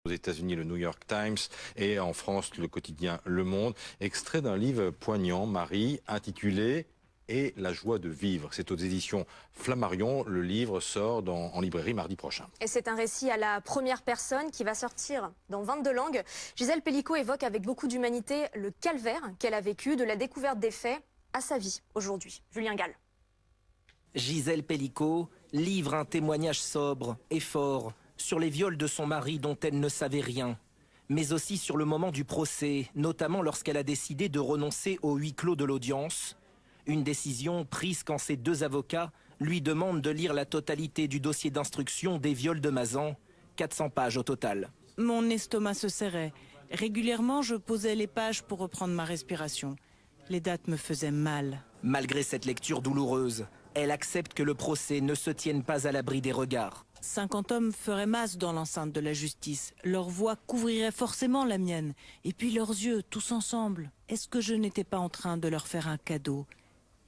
Aux États-Unis, le New York Times, et en France, le quotidien Le Monde, extrait d'un livre poignant, Marie, intitulé « Et la joie de vivre ». C'est aux éditions Flammarion. Le livre sort en librairie mardi prochain. Et c'est un récit à la première personne qui va sortir dans 22 langues. Gisèle Pellicot évoque avec beaucoup d'humanité le calvaire qu'elle a vécu, de la découverte des faits à sa vie aujourd'hui. Julien Gall. Gisèle Pellicot livre un témoignage sobre et fort sur les viols de son mari dont elle ne savait rien, mais aussi sur le moment du procès, notamment lorsqu'elle a décidé de renoncer au huis clos de l'audience, une décision prise quand ses deux avocats lui demandent de lire la totalité du dossier d'instruction des viols de Mazan, 400 pages au total. Mon estomac se serrait. Régulièrement, je posais les pages pour reprendre ma respiration. Les dates me faisaient mal. Malgré cette lecture douloureuse, elle accepte que le procès ne se tienne pas à l'abri des regards. 50 hommes feraient masse dans l'enceinte de la justice. Leur voix couvrirait forcément la mienne. Et puis leurs yeux, tous ensemble. Est-ce que je n'étais pas en train de leur faire un cadeau?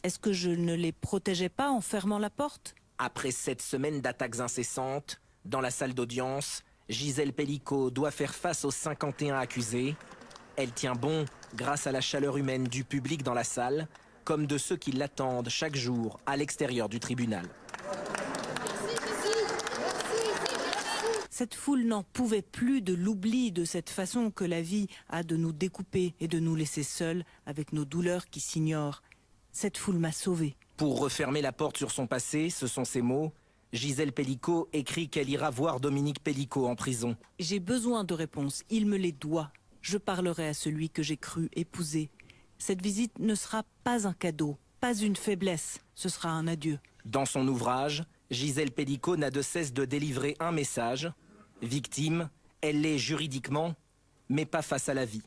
Est-ce que je ne les protégeais pas en fermant la porte? Après 7 semaines d'attaques incessantes, dans la salle d'audience, Gisèle Pellicot doit faire face aux 51 accusés. Elle tient bon grâce à la chaleur humaine du public dans la salle, comme de ceux qui l'attendent chaque jour à l'extérieur du tribunal. Cette foule n'en pouvait plus de l'oubli de cette façon que la vie a de nous découper et de nous laisser seuls avec nos douleurs qui s'ignorent. Cette foule m'a sauvée. Pour refermer la porte sur son passé, ce sont ses mots, Gisèle Pellicot écrit qu'elle ira voir Dominique Pellicot en prison. J'ai besoin de réponses, il me les doit. Je parlerai à celui que j'ai cru épouser. Cette visite ne sera pas un cadeau, pas une faiblesse, ce sera un adieu. Dans son ouvrage, Gisèle Pellicot n'a de cesse de délivrer un message. Victime, elle l'est juridiquement, mais pas face à la vie.